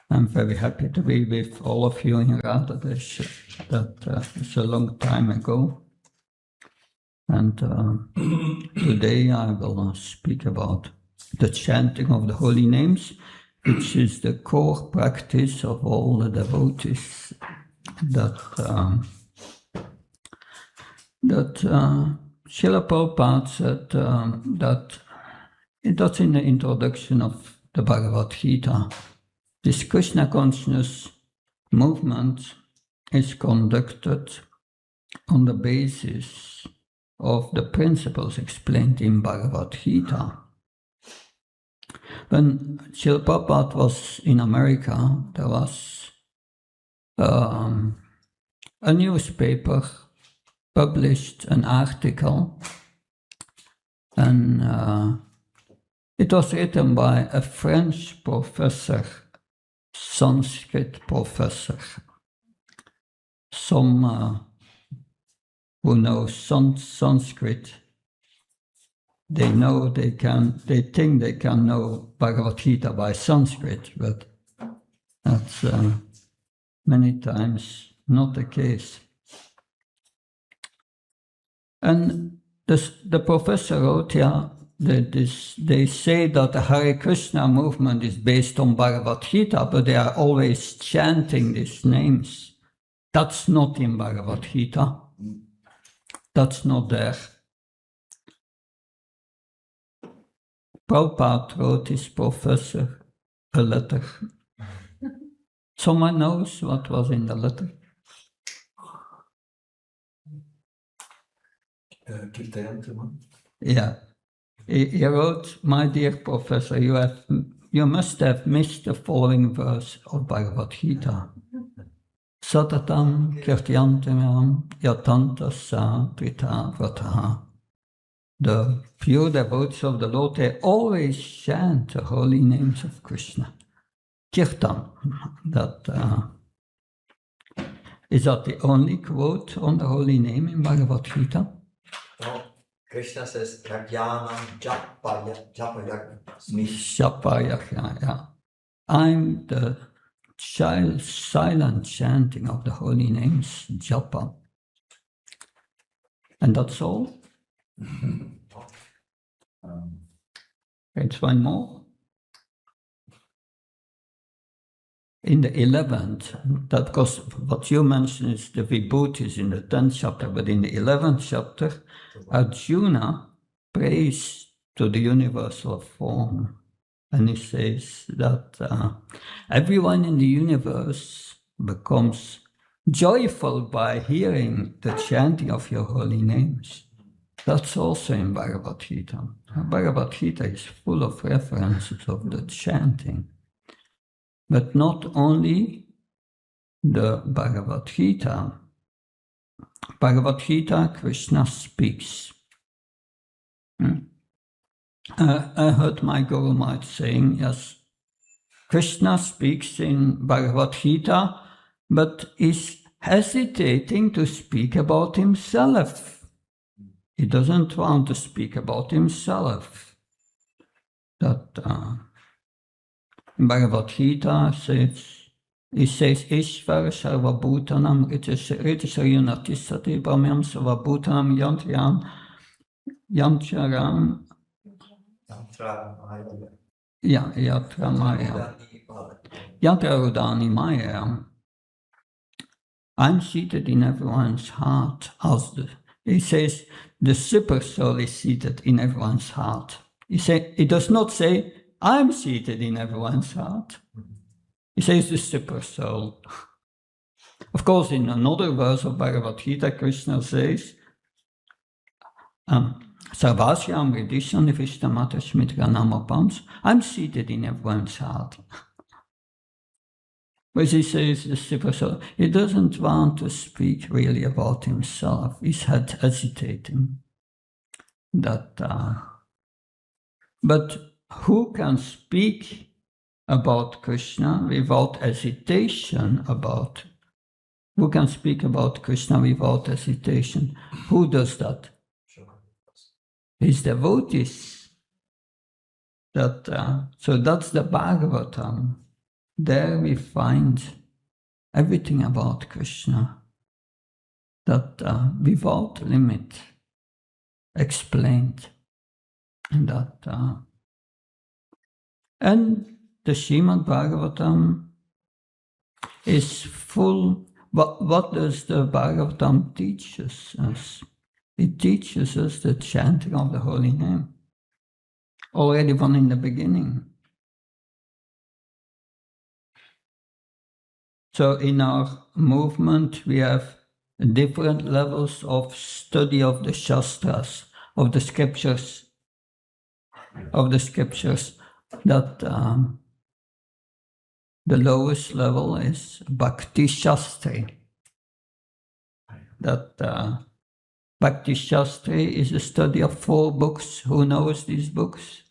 I'm very happy to be with all of you in Radhadesh. That is a long time ago. And today I will speak about the chanting of the holy names, which is the core practice of all the devotees that Srila Prabhupada said that's in the introduction of the Bhagavad Gita. This Krishna consciousness movement is conducted on the basis of the principles explained in Bhagavad Gita. When Srila Prabhupada was in America, there was a newspaper published an article, and it was written by a French professor, Sanskrit professor. Some who know Sanskrit, they think they can know Bhagavad Gita by Sanskrit, but that's many times not the case. And the professor wrote here that they say that the Hare Krishna movement is based on Bhagavad Gita, but they are always chanting these names. That's not in Bhagavad Gita. That's not there. Prabhupada wrote his professor a letter. Someone knows what was in the letter? Yeah. He wrote, "My dear professor, you must have missed the following verse of Bhagavad Gita. Satatam kirtyantam yatanta sa trita vrataha." The pure devotees of the Lord, they always chant the holy names of Krishna. Kirtan, is that the only quote on the holy name in Bhagavad Gita? No, Krishna says, Prajnanam japaya. Japaya, yeah. I'm the silent chanting of the holy names, japa. And that's all? It's one more. In the 11th, that because what you mentioned is the Vibhutis in the 10th chapter, but in the 11th chapter, Arjuna prays to the universal form. And he says that everyone in the universe becomes joyful by hearing the chanting of your holy names. That's also in Bhagavad Gita. Bhagavad Gita is full of references of the chanting. But not only the Bhagavad Gita. Bhagavad Gita, Krishna speaks. I heard my Guru Maharaj saying, yes, Krishna speaks in Bhagavad Gita, but is hesitating to speak about himself. He doesn't want to speak about himself. That Bhagavad Gita says, Ishvara sarva bhutanam ritisariyanatisati brahmyam sarva bhutanam yancharam Yantrarudani Maya. I'm seated in everyone's heart. He says the super soul is seated in everyone's heart. He does not say, I'm seated in everyone's heart. He says the super soul. Of course, in another verse of Bhagavad Gita, Krishna says, Sarvasyam Ridishan Vishtamatas Mitranamapams. I'm seated in everyone's heart. But he says the super soul, he doesn't want to speak really about himself. He's hesitating. But who can speak about Krishna without hesitation about? Who can speak about Krishna without hesitation? Who does that? His devotees. So that's the Bhagavatam. there we find everything about Krishna, that without limit explained, and that and the Srimad Bhagavatam is full. What does the Bhagavatam teach us? It teaches us the chanting of the holy name, already from in the beginning. So in our movement, we have different levels of study of the Shastras, of the scriptures, that the lowest level is Bhakti Shastri. That Bhakti Shastri is a study of 4 books. Who knows these books?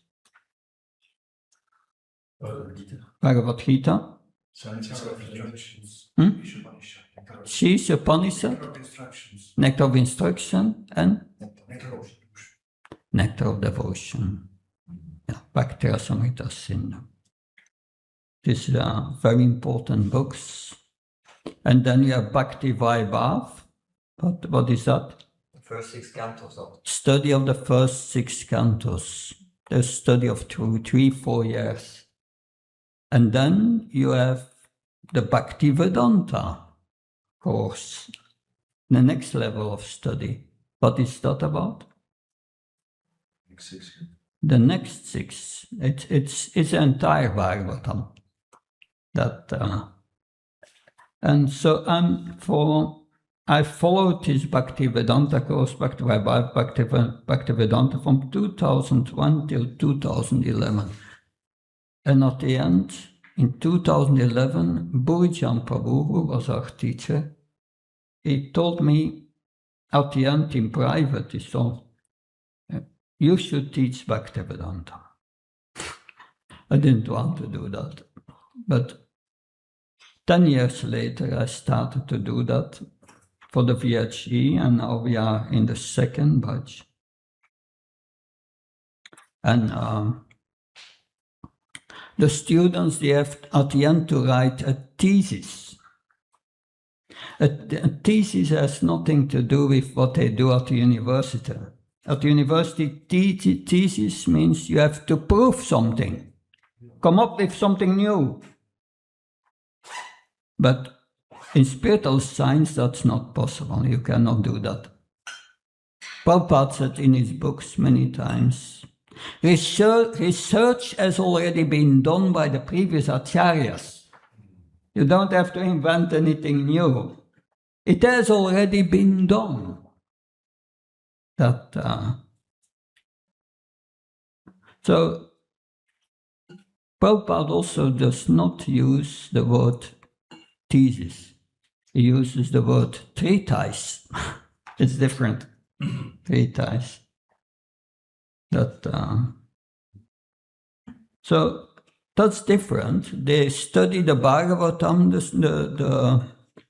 Bhagavad Gita. She's Upanishad, Nectar of Instruction, and Nectar of Devotion. Yeah, Bhakti Rasamrita Sindhu. These are very important books. And then you have Bhakti Vaibhav. What is that? The first 6 cantos of Study of the first 6 cantos. The study of 3-4 years. And then you have the Bhakti Vedanta course, the next level of study. What is that about? The next 6. It's entire Bhagavatam. That and so I followed this Bhakti Vedanta course, Bhakti Vedanta, from 2001 till 2011. And at the end, in 2011, Burijan Prabhu, who was our teacher, he told me at the end in private, he said, you should teach Bhakti Vedanta. I didn't want to do that. But 10 years later, I started to do that for the VHE, and now we are in the 2nd batch. And the students, they have at the end to write a thesis. A thesis has nothing to do with what they do at the university. At the university, thesis means you have to prove something, come up with something new. But in spiritual science, that's not possible. You cannot do that. Prabhupada said in his books many times, research has already been done by the previous acharyas. You don't have to invent anything new. It has already been done. So Prabhupada also does not use the word thesis. He uses the word treatise. It's different. Treatise. So that's different. They study the Bhagavatam,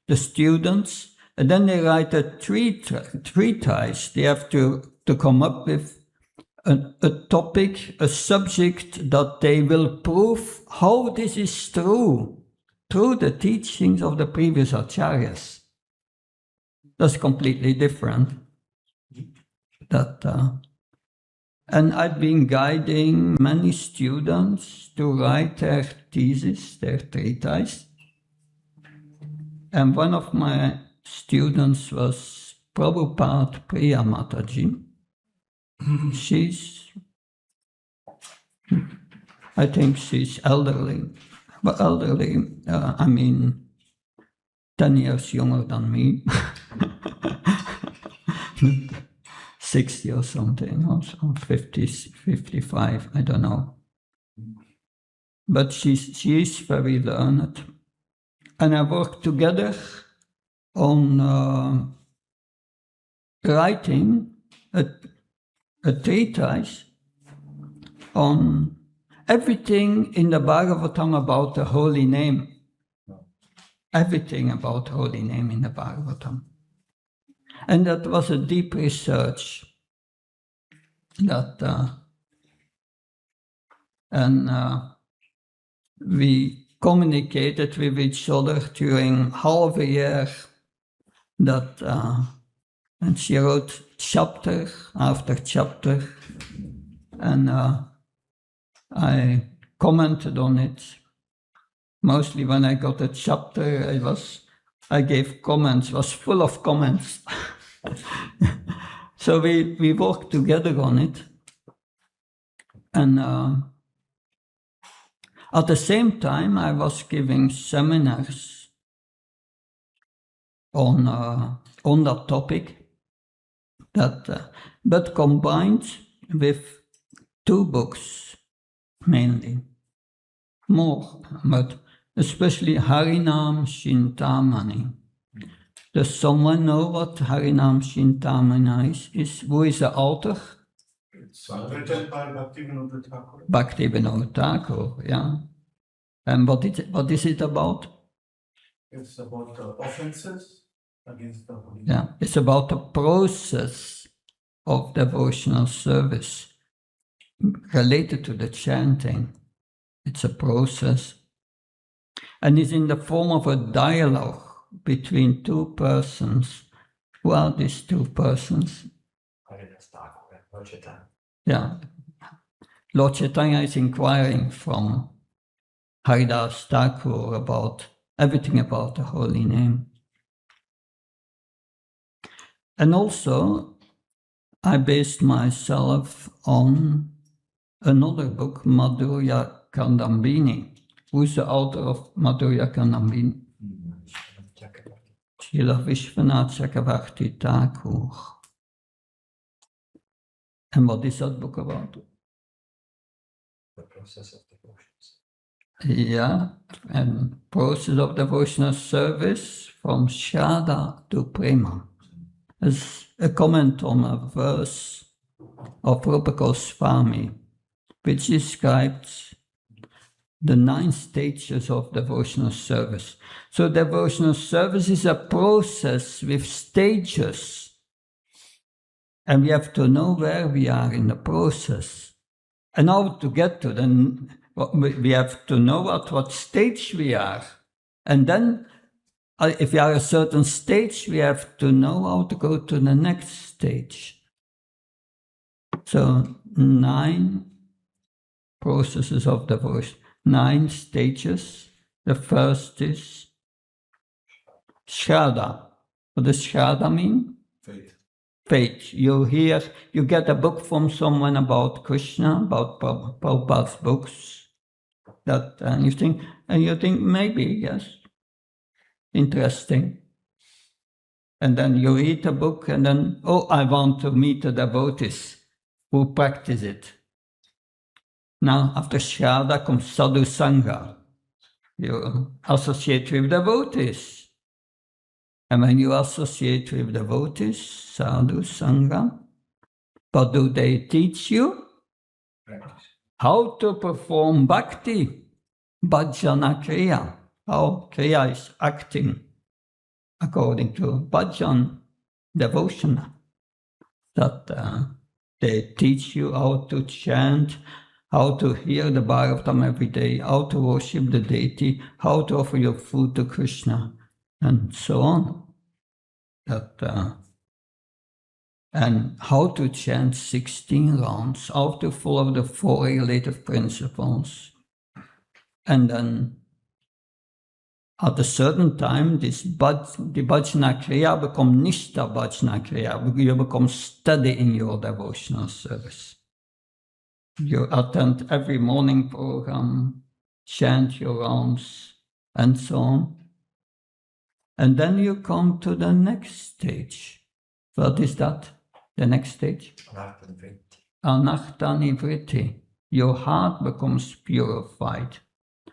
the students, and then they write a treatise. They have to come up with a topic, a subject that they will prove how this is true through the teachings of the previous acharyas. That's completely different. And I've been guiding many students to write their thesis, their treatise. And one of my students was Prabhupada Priya Mataji. I think she's elderly. But elderly, I mean, 10 years younger than me. 60 or something, or 50, 55, I don't know. But she is very learned. And I worked together on writing a treatise on everything in the Bhagavatam about the holy name. Everything about holy name in the Bhagavatam. And that was a deep research. We communicated with each other during half a year. And she wrote chapter after chapter, and I commented on it. Mostly when I got a chapter, I gave comments, was full of comments. So we worked together on it. And at the same time, I was giving seminars on that topic, but combined with 2 books mainly, more, but especially Harinam Chintamani. Does someone know what Harinam Chintamani is? Who is the author? It's written by Bhaktivinoda Thakur. Bhaktivinoda Thakur, yeah. And what is it about? It's about the offenses against the Holy. Yeah, it's about the process of devotional service related to the chanting. It's a process. And it's in the form of a dialogue between 2 persons. Who are these 2 persons? Yeah. Lord Chaitanya is inquiring from Haridas Thakur about everything about the holy name. And also, I based myself on another book, Madhurya Kandambini. Who's the author of Madhurya Kandambini? Srila Vishwanath Chakravarti Thakur. And what is that book about? The process of devotions. Yeah, and process of devotional service from Shraddha to Prema. As a comment on a verse of Rupa Goswami, which describes the 9 stages of devotional service. So devotional service is a process with stages, and we have to know where we are in the process. And how to get to them, we have to know at what stage we are. And then, if we are at a certain stage, we have to know how to go to the next stage. So 9 processes of devotion, 9 stages. The first is Shraddha. What does Shraddha mean? Faith. You get a book from someone about Krishna, about Prabhupada's books, and you think maybe, yes, interesting. And then you read a book and then, I want to meet the devotees who practice it. Now, after Shraddha comes Sadhu Sangha. You associate with devotees. And when you associate with devotees, Sadhu Sangha, what do they teach you? Practice. How to perform bhakti, bhajana kriya. How kriya is acting according to bhajan, devotion. That they teach you how to chant, how to hear the Bhagavatam every day, how to worship the deity, how to offer your food to Krishna, and so on. And how to chant 16 rounds, how to follow the 4 regulative principles. And then at a certain time, the bhajana kriya becomes nishta bhajana kriya. You become steady in your devotional service. You attend every morning program, chant your rounds, and so on. And then you come to the next stage. What is that? The next stage? Anartha nivritti. Your heart becomes purified.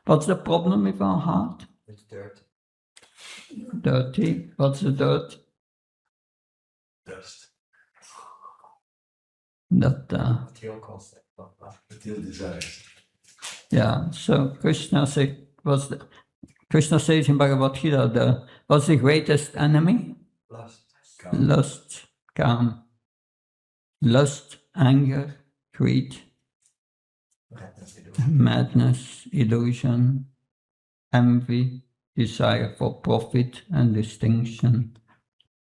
What's the problem with our heart? It's dirt. Dirty. What's the dirt? Dust. Material concept. Material desires. Yeah. So Krishna says in Bhagavad Gita, what's the greatest enemy? Lust, calm. Lust, anger, greed, madness, illusion. envy, desire for profit and distinction.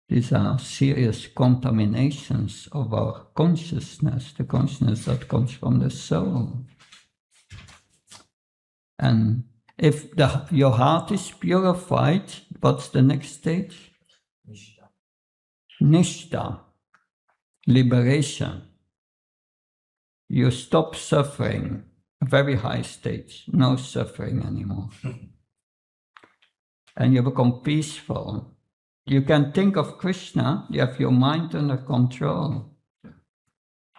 These are serious contaminations of our consciousness, the consciousness that comes from the soul. And if your heart is purified, what's the next stage? Nishta, liberation. You stop suffering, a very high stage, no suffering anymore. And you become peaceful. You can think of Krishna, you have your mind under control.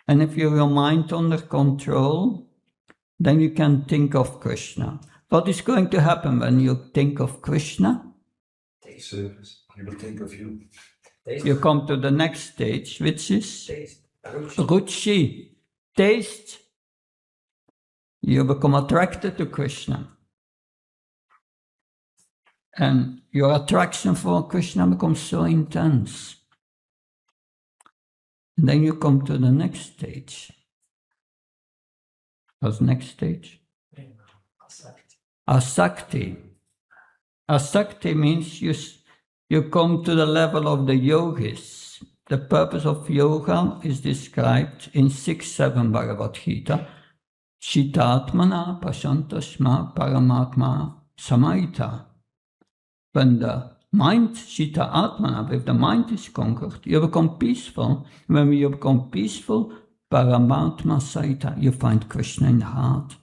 And if you have your mind under control, then you can think of Krishna. What is going to happen when you think of Krishna? Take service. He will think of you. You come to the next stage, which is Taste. Ruchi, taste. You become attracted to Krishna. And your attraction for Krishna becomes so intense. And then you come to the next stage. What's the next stage? Asakti. Asakti means you come to the level of the yogis. The purpose of yoga is described in 6-7 Bhagavad Gita. Chitatmana pashantasma paramatma samaita. When the mind, Chitta Atmana, if the mind is conquered, you become peaceful. When you become peaceful, Paramatma Saita, you find Krishna in the heart.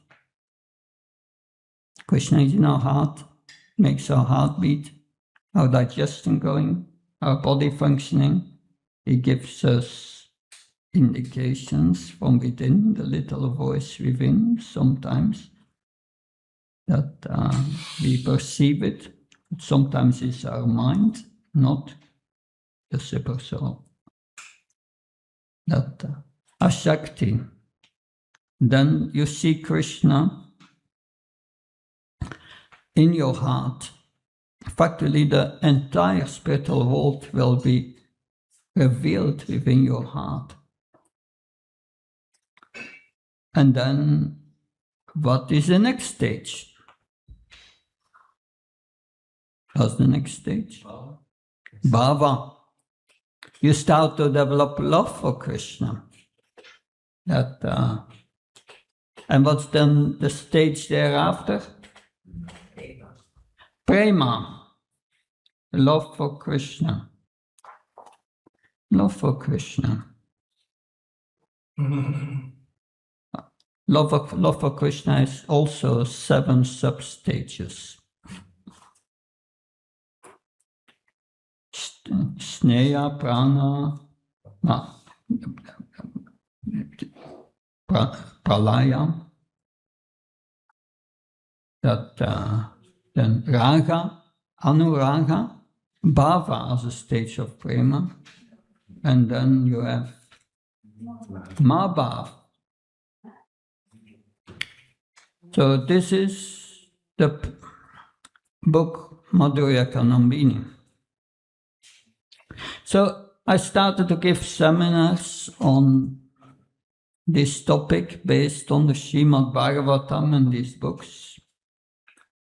Krishna is in our heart, makes our heart beat, our digestion going, our body functioning. He gives us indications from within, the little voice within, sometimes, that we perceive it. Sometimes it's our mind, not the super soul. That Ashakti. Then you see Krishna in your heart. Factually, the entire spiritual world will be revealed within your heart. And then, what is the next stage? What's the next stage? Bhava. You start to develop love for Krishna. And what's then the stage thereafter? Prema. Love for Krishna. Love for Krishna. Love for Krishna is also 7 sub-stages. Sneha, prana, pralaya, then raga, anuraga, bhava as a stage of prema, and then you have mabhav. So this is the book Madhurya Kanambini. So I started to give seminars on this topic based on the Srimad Bhagavatam and these books.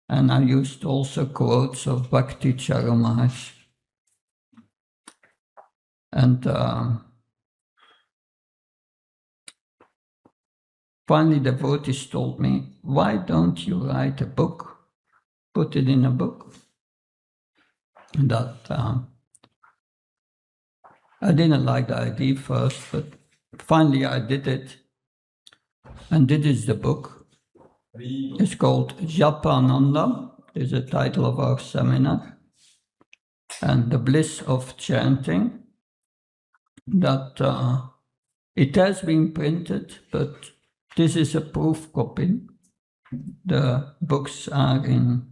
And I used also quotes of Bhakti Charamaj. And finally devotees told me, why don't you write a book? Put it in a book. That I didn't like the idea first, but finally I did it. And this is the book. It's called Japananda, is the title of our seminar. And the Bliss of Chanting. That it has been printed, but this is a proof copy. The books are in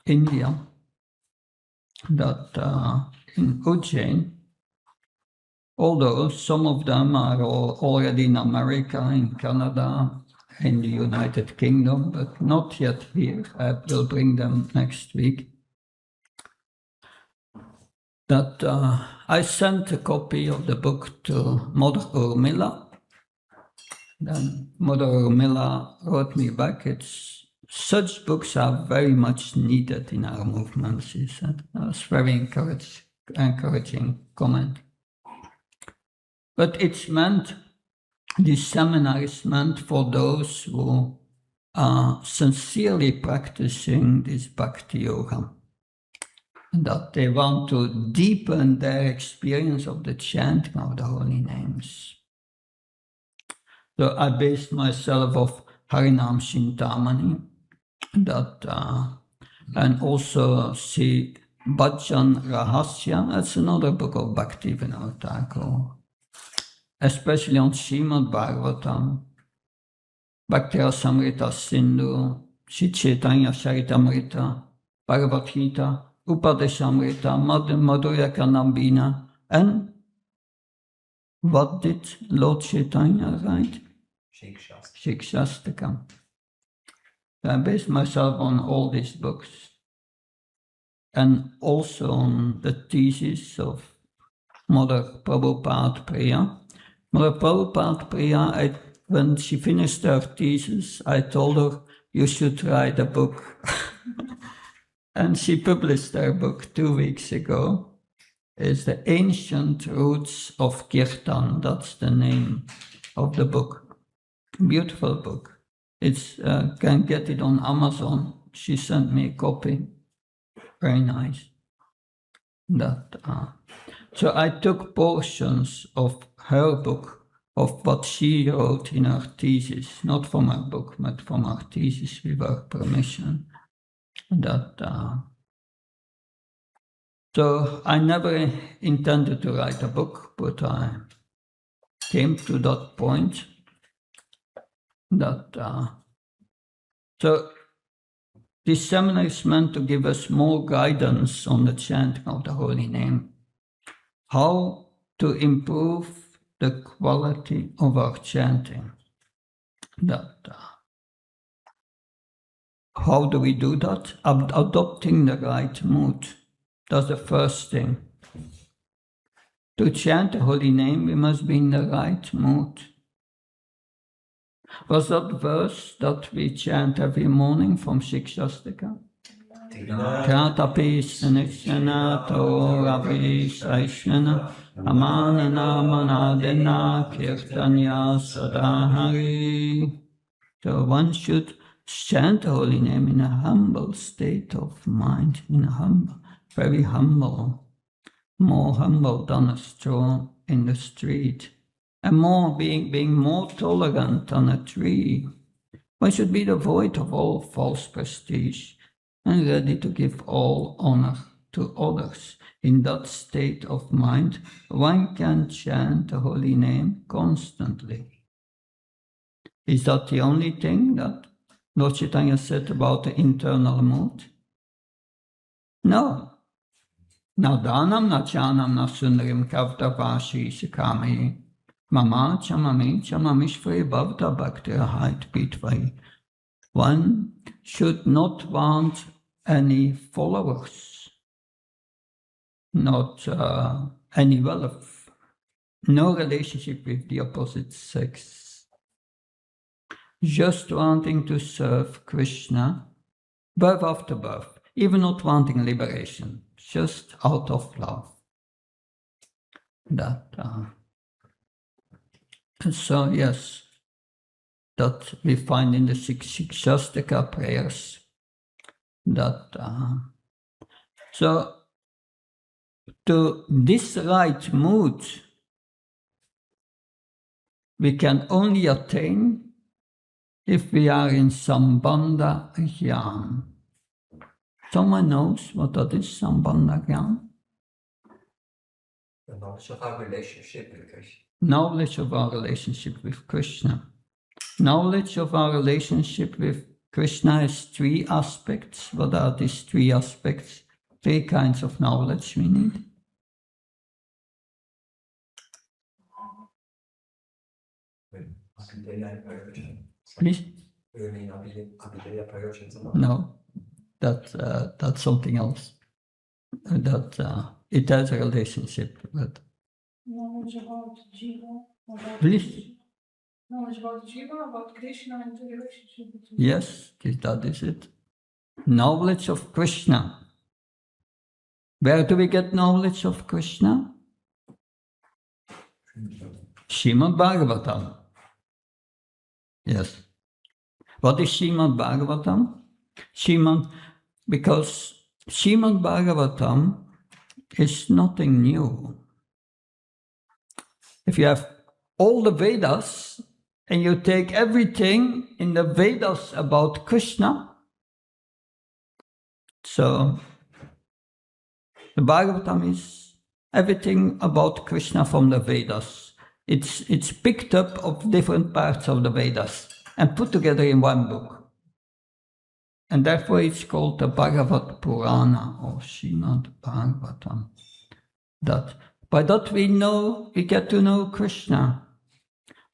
India, that in Ujjain, although some of them are already in America, in Canada, in the United Kingdom, but not yet here. I will bring them next week. That I sent a copy of the book to Mother Urmila. Then Mother Urmila wrote me back, it's such books are very much needed in our movements, he said. That was very encouraging comment. But it's meant, this seminar is meant for those who are sincerely practicing this bhakti yoga, that they want to deepen their experience of the chanting of the holy names. So I based myself off Harinam Chintamani, that and also see Bhajan Rahasya. That's another book of Bhaktivinoda Thakur, especially on Srimad Bhagavatam, Bhakti Rasamrita Sindhu, Sri Chaitanya Charitamrita, Bhagavad Gita, Upadeshamrita, Madhurya Kanambina, and what did Lord Chaitanya write? Shikshastakam. I based myself on all these books and also on the thesis of Mother Prabhupada Priya. Mother Prabhupada Priya, when she finished her thesis, I told her, you should write a book. And she published her book 2 weeks ago. It's The Ancient Roots of Kirtan. That's the name of the book. Beautiful book. It's can get it on Amazon. She sent me a copy. Very nice. So I took portions of her book, of what she wrote in her thesis, not from her book, but from her thesis with her permission. So I never intended to write a book, but I came to that point so this seminar is meant to give us more guidance on the chanting of the holy name, how to improve the quality of our chanting. How do we do that? Adopting the right mood. That's the first thing. To chant the holy name, we must be in the right mood. Was that verse that we chant every morning from Shikshastaka? Kratapi Sanishana Torapi Saishana Amanana Manadena Kirtanya Sadahari. So one should chant the holy name in a humble state of mind, very humble, more humble than a straw in the street. And more being more tolerant than a tree. One should be devoid of all false prestige and ready to give all honor to others. In that state of mind, one can chant the holy name constantly. Is that the only thing that Lord Chaitanya said about the internal mood? No. Na dhanam, na chanam, na sundarim, kavtavashi, shikami. Mama chamamishvai bhavta bhaktira height bitvai. One should not want any followers, not any wealth, no relationship with the opposite sex. Just wanting to serve Krishna, birth after birth, even not wanting liberation, just out of love. So yes, that we find in the Shikshastaka prayers. So to this right mood, we can only attain if we are in Sambandha Jnana. Someone knows what that is, Sambandha Jnana? The knowledge of our relationship with Krishna. Knowledge of our relationship with Krishna. Knowledge of our relationship with Krishna has 3 aspects. What are these 3 aspects? 3 kinds of knowledge we need. Please? No, that's something else. It has a relationship with. Knowledge about Jiva. Please? Knowledge about Jiva, about Krishna, and the relationship between. Yes, that is it. Knowledge of Krishna. Where do we get knowledge of Krishna? Srimad Bhagavatam. Yes. What is Srimad Bhagavatam? Because Srimad Bhagavatam is nothing new. If you have all the Vedas and you take everything in the Vedas about Krishna, so the Bhagavatam is everything about Krishna from the Vedas. It's picked up of different parts of the Vedas and put together in one book. And therefore it's called the Bhagavad Purana or Srimad Bhagavatam. By that we get to know Krishna.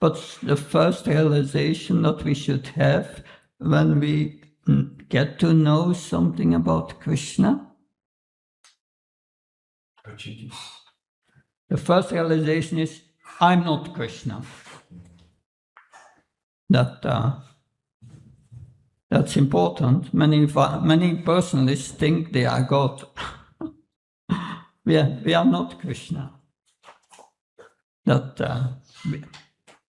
But the first realization that we should have when we get to know something about Krishna, the first realization is, I'm not Krishna. That's important. Many personalists think they are God. we are not Krishna.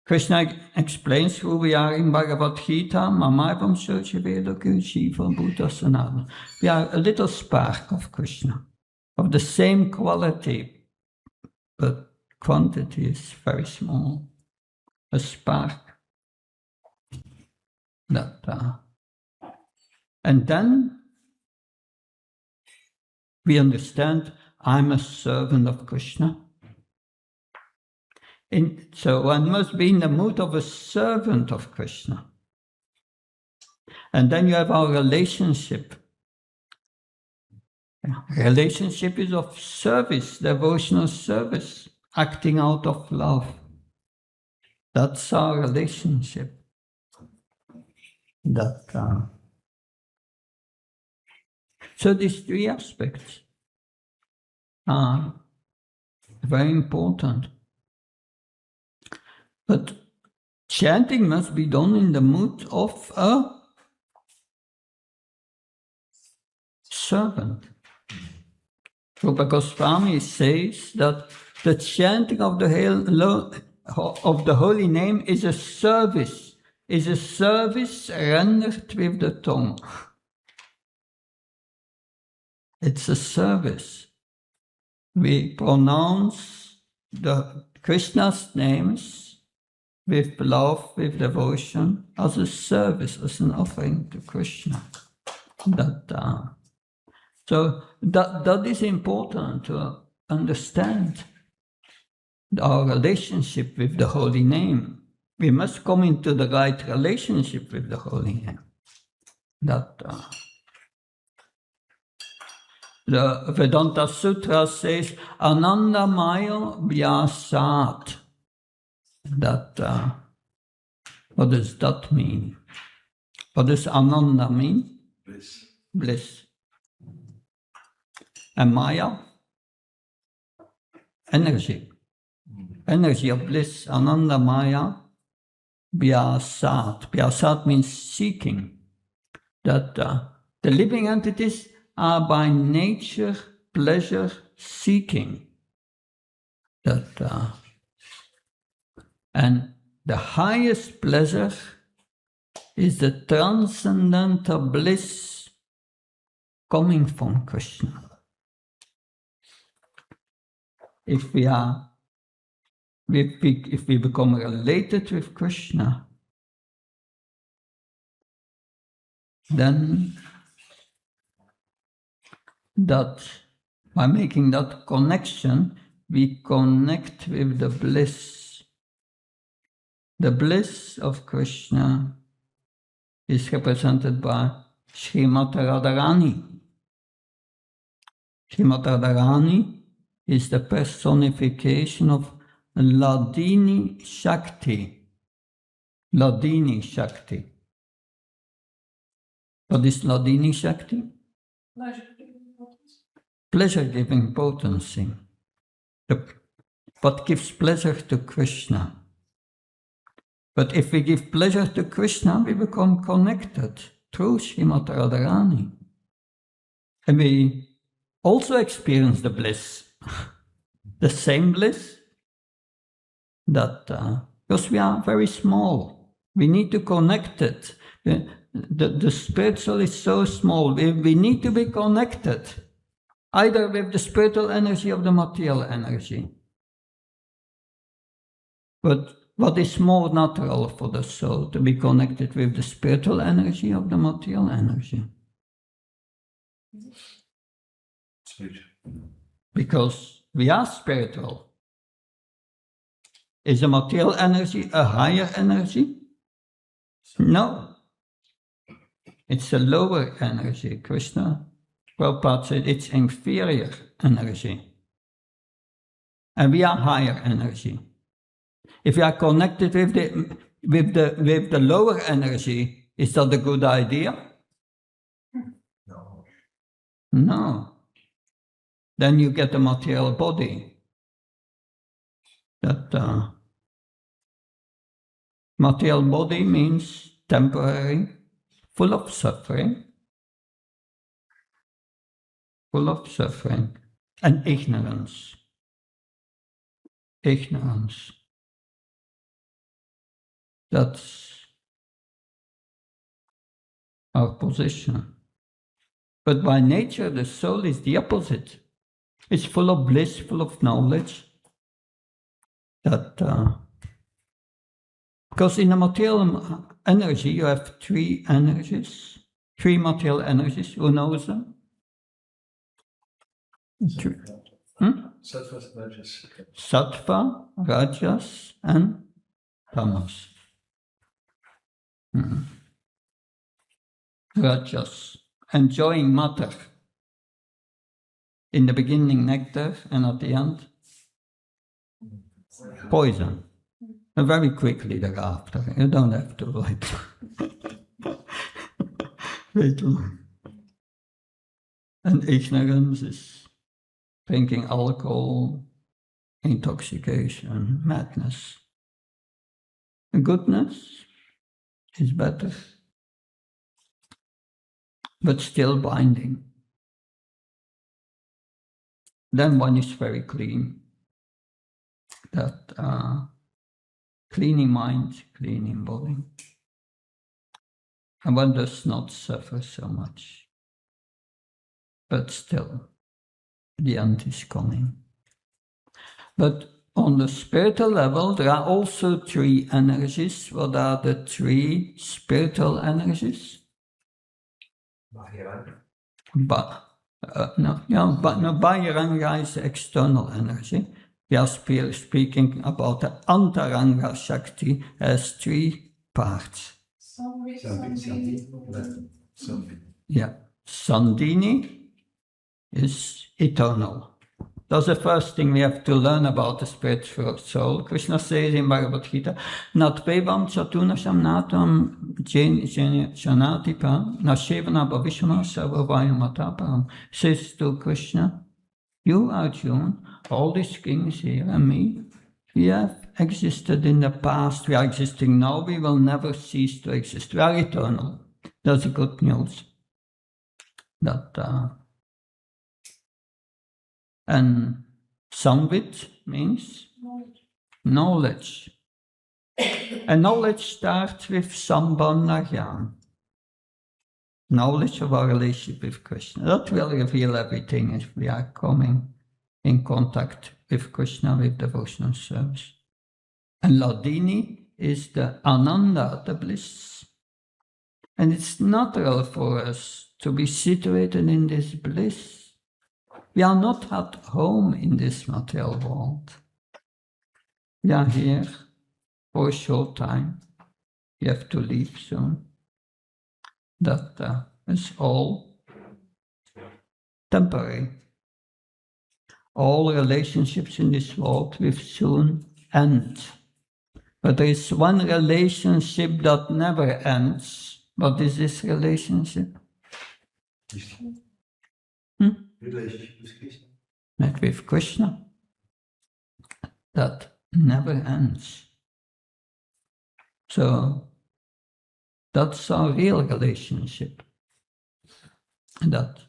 Krishna explains who we are in Bhagavad Gita, Mamavam Sochiveda Shiva Buddha Sanatana. We are a little spark of Krishna, of the same quality, but quantity is very small. A spark. And then we understand I'm a servant of Krishna. So one must be in the mood of a servant of Krishna. And then you have our relationship. Relationship is of service, devotional service, acting out of love. That's our relationship. So these three aspects are very important. But chanting must be done in the mood of a servant. Rupa Goswami says that the chanting of the holy name is a service rendered with the tongue. It's a service. We pronounce the Krishna's names with love, with devotion, as a service, as an offering to Krishna. So that is important to understand our relationship with the holy name. We must come into the right relationship with the holy name. The Vedanta Sutra says, Anandamaya Vyasat. What does that mean? What does Ananda mean? Bliss. Bliss. And Maya? Energy. Energy of bliss. Ananda Maya Vyasat. Vyasat means seeking. The living entities are by nature pleasure seeking. And the highest pleasure is the transcendental bliss coming from Krishna. If we become related with Krishna, then by making that connection, we connect with the bliss. The bliss of Krishna is represented by Srimati Radharani. Srimati Radharani is the personification of Hladini Shakti. Hladini Shakti. What is Hladini Shakti? Pleasure-giving potency. What gives pleasure to Krishna? But if we give pleasure to Krishna, we become connected through Srimati Radharani. And we also experience the bliss, the same bliss, that because we are very small, we need to connect it. The spiritual is so small, we need to be connected, either with the spiritual energy or the material energy. But what is more natural for the soul, to be connected with the spiritual energy or the material energy? Spiritual. Because we are spiritual. Is the material energy a higher energy? No. It's a lower energy. Krishna Prabhupada said it's inferior energy. And we are higher energy. If we are connected with the lower energy, is that a good idea? No. No. Then you get a material body. That material body means temporary, full of suffering, and ignorance. Ignorance. That's our position. But by nature, the soul is the opposite. It's full of bliss, full of knowledge. Because in the material energy, you have three energies, three material energies. Who knows them? Sattva, Rajas. Sattva, Rajas, and Tamas. Rajas, enjoying matter. In the beginning, nectar, and at the end, poison. And very quickly thereafter. You don't have to wait long. And ignorance is drinking alcohol, intoxication, madness. And goodness is better, but still binding. Then one is very clean. That cleaning mind, cleaning body. And one does not suffer so much. But still, the end is coming. But on the spiritual level, there are also three energies. What are the three spiritual energies? Bahiranga is the external energy. We are speaking about the Antaranga Shakti as three parts. Yeah. Sandini is eternal. That's the first thing we have to learn about the spiritual soul. Krishna says in Bhagavad Gita, Natvevam chatunasham natam janatipam nashevana bhavishma sarvavayamataparam. Says to Krishna, you, Arjuna, all these kings here and me, we have existed in the past, we are existing now, we will never cease to exist. We are eternal. That's good news. And Samvit means knowledge. And knowledge starts with Sambandha Jnana. Knowledge of our relationship with Krishna. That will reveal everything if we are coming in contact with Krishna with devotional service. And Ladini is the Ananda, the bliss. And it's natural for us to be situated in this bliss. We are not at home in this material world. We are here for a short time. We have to leave soon. That is all temporary. All relationships in this world will soon end. But there is one relationship that never ends. What is this relationship? Relationship with Krishna. Met with Krishna. That never ends. So that's our real relationship. That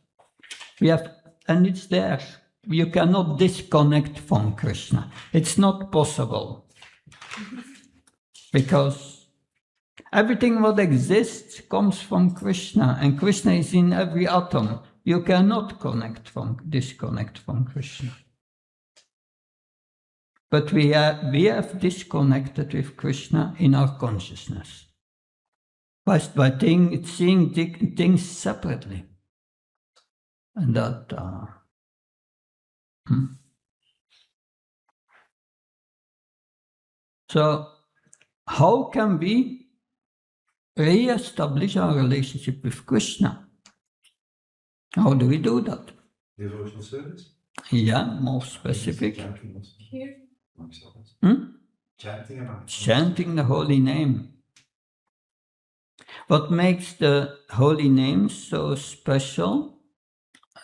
we have, and it's there. You cannot disconnect from Krishna. It's not possible. Because everything what exists comes from Krishna, and Krishna is in every atom. You cannot disconnect from Krishna. But we have disconnected with Krishna in our consciousness by seeing things separately, and that. So, how can we re-establish our relationship with Krishna? How do we do that? Devotional service? Yeah, more specific. Here, Chanting about Chanting the holy name. What makes the holy name so special?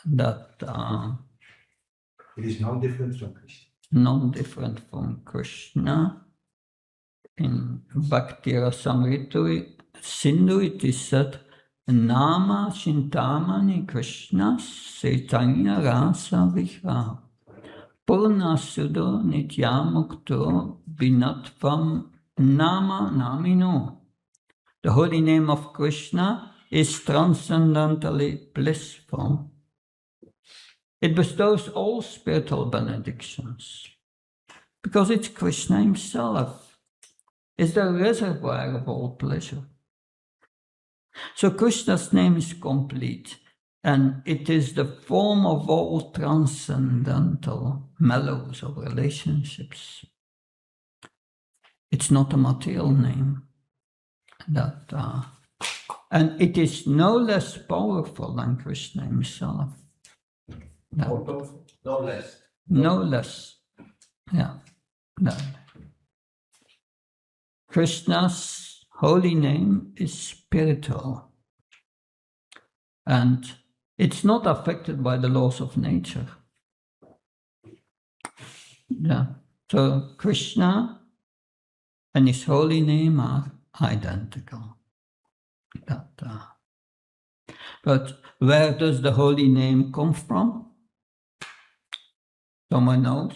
That it is no different from Krishna. not different from Krishna. In Bhakti Rasamrita Sindhu it is said, Nama Chintamani Krishna Chaitanya Rasa Vihra Purna Sudo Nityamukto Binatvam Nama Namino. The holy name of Krishna is transcendently blissful. It bestows all spiritual benedictions because it's Krishna himself. Is the reservoir of all pleasure. So Krishna's name is complete, and it is the form of all transcendental mellows of relationships. It's not a material name. And it is no less powerful than Krishna himself. No less. No less. Yeah. Krishna's holy name is spiritual, and it's not affected by the laws of nature. Yeah. So Krishna and his holy name are identical. But where does the holy name come from? Someone knows?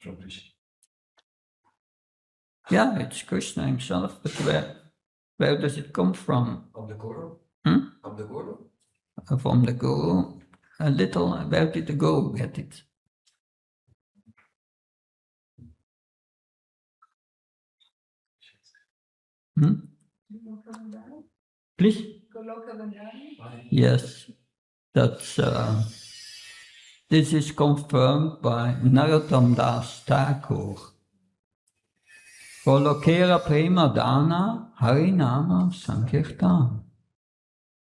From Krishna. Yeah, it's Krishna himself, but where does it come from? From the Guru? From the Guru? From the Guru. A little, where did the Guru get it? Please? Yes, that's this is confirmed by Narottam Das Thakur. Golokera Prema Dana Harinama Sankirtan.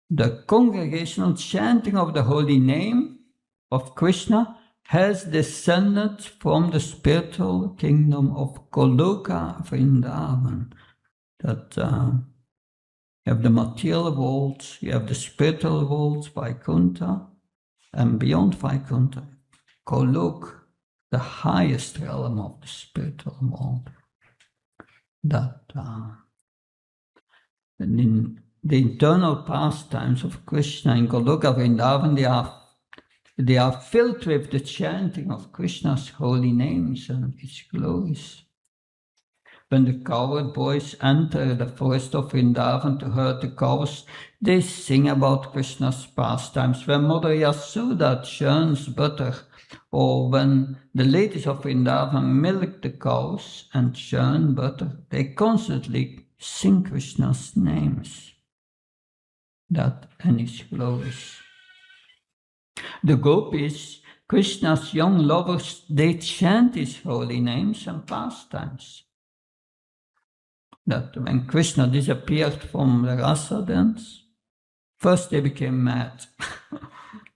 The congregational chanting of the holy name of Krishna has descended from the spiritual kingdom of Goloka Vrindavan. That you have the material world, you have the spiritual world, Vaikuntha, and beyond Vaikuntha, Golok, the highest realm of the spiritual world. That and in the internal pastimes of Krishna in Goloka Vrindavan, they are filled with the chanting of Krishna's holy names and its glories. When the cowherd boys enter the forest of Vrindavan to herd the cows, they sing about Krishna's pastimes. When Mother Yasuda churns butter, or when the ladies of Vrindavan milk the cows and churn butter, they constantly sing Krishna's names. That and his glories. The gopis, Krishna's young lovers, they chant his holy names and pastimes. That when Krishna disappeared from the rasa dance, first they became mad,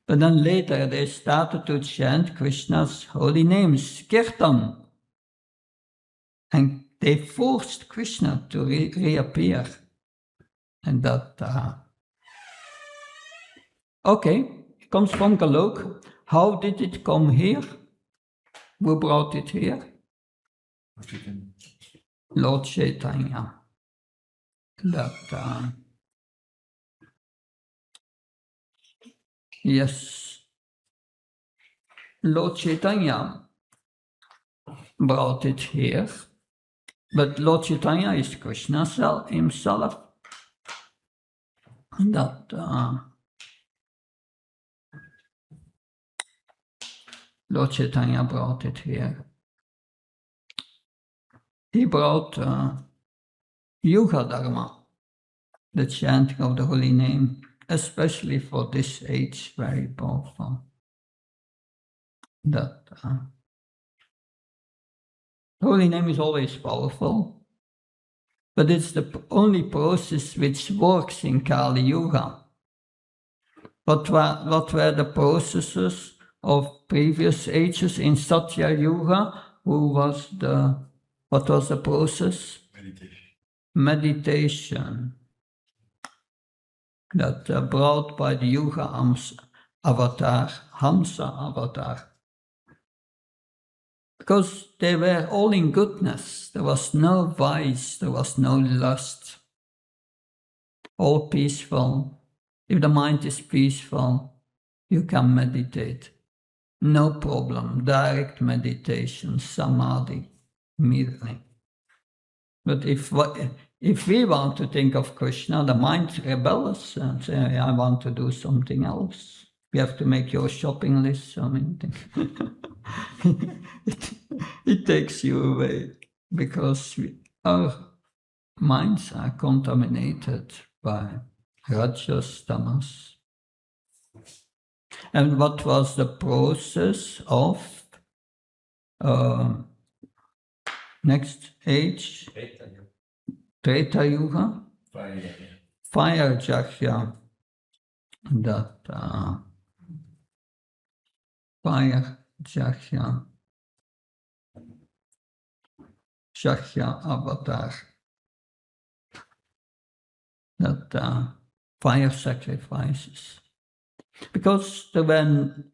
but then later they started to chant Krishna's holy names, kirtan, and they forced Krishna to reappear. And that, okay, it comes from Golok. How did it come here? Who brought it here? Lord Chaitanya. That, yes, Lord Chaitanya brought it here, but Lord Chaitanya is Krishna himself. That Lord Chaitanya brought it here. He brought Yuga Dharma, the chanting of the holy name, especially for this age, very powerful. That holy name is always powerful, but it's the only process which works in Kali Yuga. What were the processes of previous ages in Satya Yuga? What was the process? Meditation. That brought by the Yuga Hamsa avatar. Because they were all in goodness. There was no vice, there was no lust. All peaceful. If the mind is peaceful, you can meditate. No problem. Direct meditation, samadhi, immediately. But if we want to think of Krishna, the mind rebels and say, I want to do something else. You have to make your shopping list. I mean, it takes you away because our minds are contaminated by Rajas, Tamas. And what was the process of next age? Treta Yuga? Fire Jagya. That fire Jagya. Jagya avatar. That fire sacrifices. Because when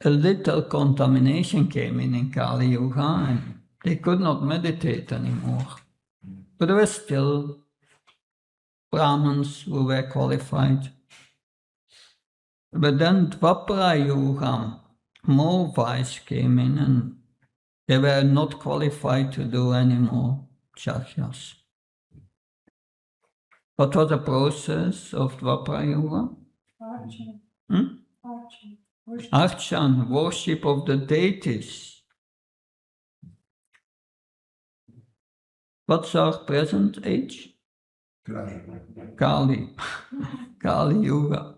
a little contamination came in Kali Yuga, and they could not meditate anymore. But there were still Brahmins who were qualified. But then Dvapara Yuga, more vice came in, and they were not qualified to do any more Jagyas. What was the process of Dvapara Yuga? Archan, worship of the deities. What's our present age? Kali. Kali Yuga.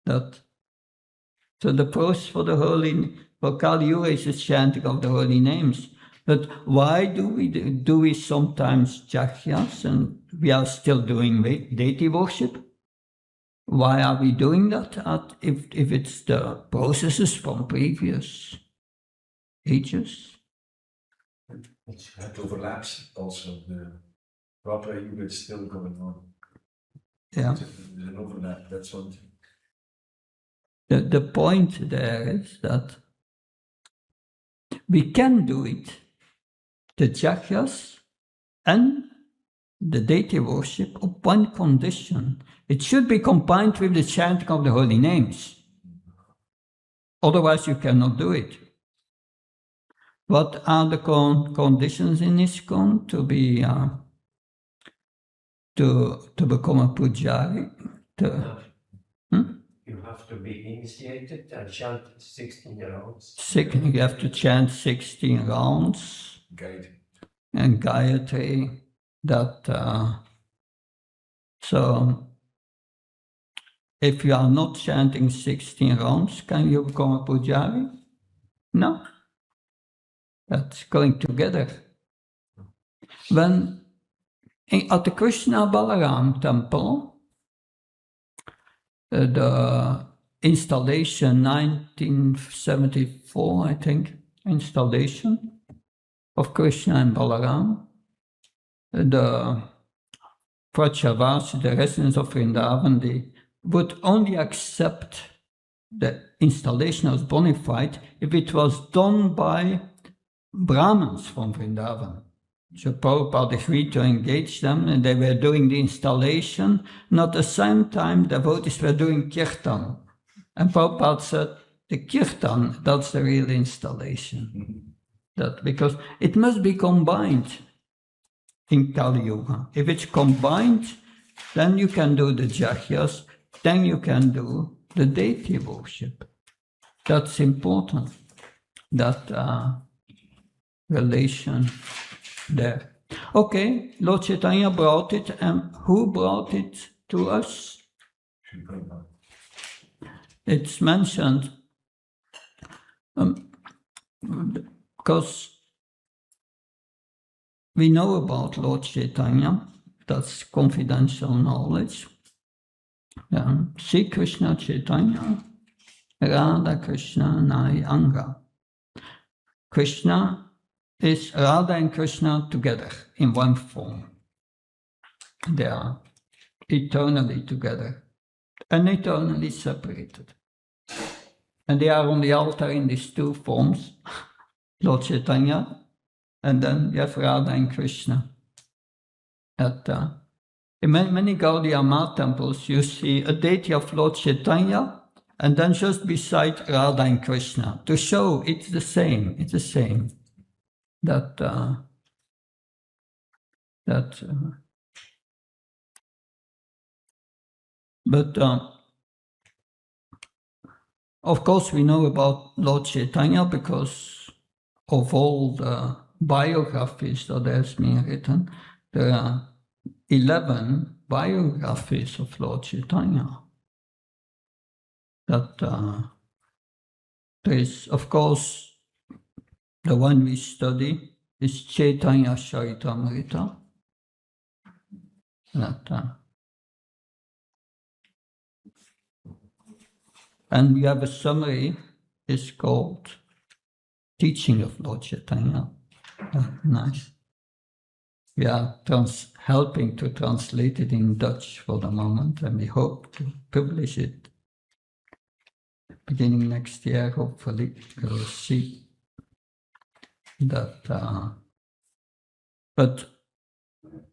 So the process for Kali Yuga is the chanting of the holy names. But why do we sometimes Jagyas and we are still doing deity worship? Why are we doing that if it's the processes from previous ages? It overlaps also. The proper yoga is still going on. Yeah. There's an overlap, that's one thing. The point there is that we can do it, the Jagyas and the deity worship, of one condition. It should be combined with the chanting of the holy names. Otherwise you cannot do it. What are the conditions in ISKCON to be to become a pujari? You have to be initiated and chant 16 rounds. You have to chant 16 rounds. And Gayatri. So if you are not chanting 16 rounds, can you become a pujari? No. That's going together. When at the Krishna Balaram temple, the installation 1974, I think, installation of Krishna and Balaram, the Vrajavasi, the residents of Vrindavan, they would only accept the installation as bona fide if it was done by Brahmins from Vrindavan. So Prabhupada agreed to engage them, and they were doing the installation, and at the same time devotees were doing kirtan. And Prabhupada said, the kirtan, that's the real installation. That because it must be combined in Kali Yuga. If it's combined, then you can do the jagyas, then you can do the deity worship. That's important, that relation there. Okay, Lord Chaitanya brought it, and who brought it to us? It's mentioned because we know about Lord Chaitanya, that's confidential knowledge. Sri Krishna Chaitanya, Radha Krishna Nai Anga. Krishna is Radha and Krishna together in one form. They are eternally together and eternally separated. And they are on the altar in these two forms, Lord Chaitanya, and then you have Radha and Krishna. In many Gaudiya Math temples, you see a deity of Lord Chaitanya, and then just beside Radha and Krishna, to show it's the same, But of course we know about Lord Chaitanya because of all the biographies that has been written. There are 11 biographies of Lord Chaitanya. That there is, of course, the one we study is Chaitanya Charitamrita. And we have a summary, it's called Teaching of Lord Chaitanya. Nice. We are helping to translate it in Dutch for the moment, and we hope to publish it beginning next year, hopefully. We'll see that. But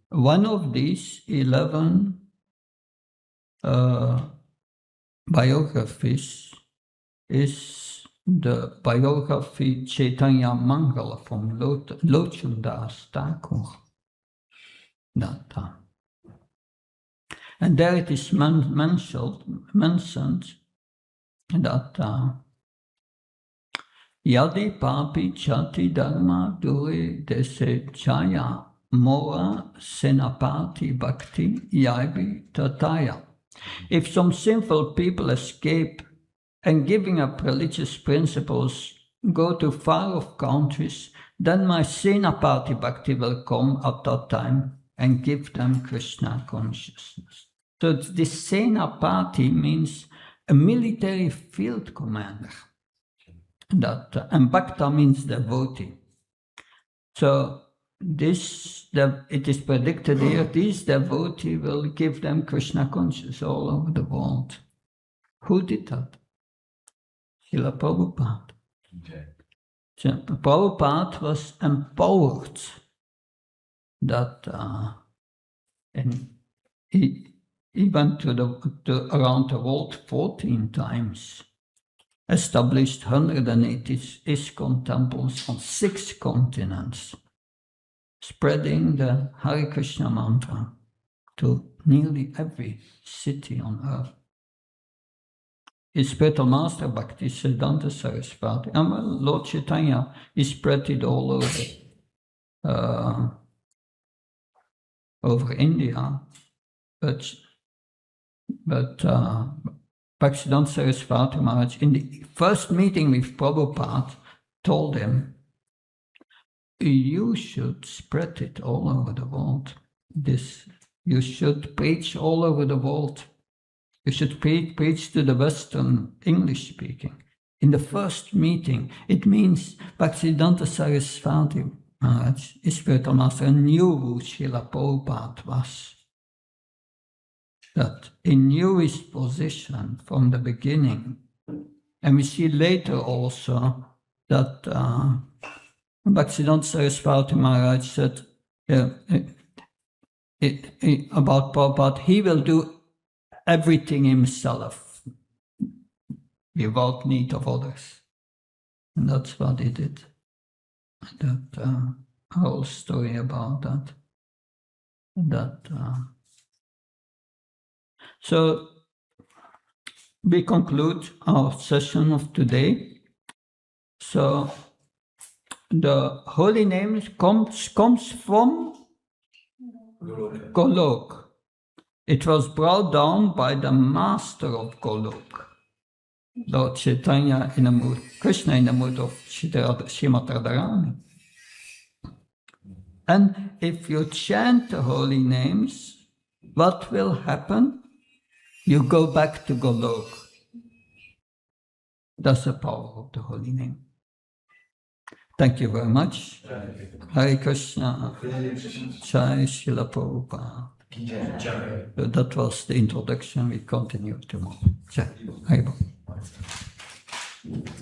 one of these 11 biographies is the biography Chaitanya Mangala from Lochandas Thakur. And there it is mentioned that Yadi Papi Chati Dharma Dure Dese Chaya Mora Senapati Bhakti Yavi Tataya. If some sinful people escape and giving up religious principles go to far-off countries, then my Senapati Bhakti will come at that time and give them Krishna consciousness. So this Senapati means a military field commander. And Bhakta means devotee. So it is predicted here, this devotee will give them Krishna consciousness all over the world. Who did that? Srila Prabhupada. Okay. So Prabhupada was empowered that and he went around the world 14 times, established 180 ISKCON temples on 6 continents, spreading the Hare Krishna mantra to nearly every city on earth. His spiritual master Bhakti Siddhanta Saraswati, and Lord Chaitanya, he spread it all over India, but Bhaktisiddhanta Saraswati Maharaj, in the first meeting with Prabhupada, told him, you should spread it all over the world. You should preach all over the world. You should preach to the Western English speaking. In the first meeting, it means Bhaktisiddhanta Saraswati Maharaj, his spiritual master, knew who Srila Prabhupada was. That he knew his position from the beginning. And we see later also that Bhaktivedanta Saraswati Maharaj said about Prabhupada, he will do everything himself without need of others. And that's what he did. That whole story about that. So we conclude our session of today. So the holy name comes from Golok. It was brought down by the master of Golok, Lord Chaitanya in the mood, Krishna in the mood of Srimati Radharani. And if you chant the holy names, what will happen? You go back to Golok. That's the power of the holy name. Thank you very much. Hare Krishna. Jai Srila Prabhupada. That was the introduction. We continue tomorrow. Jai. Hare Bol.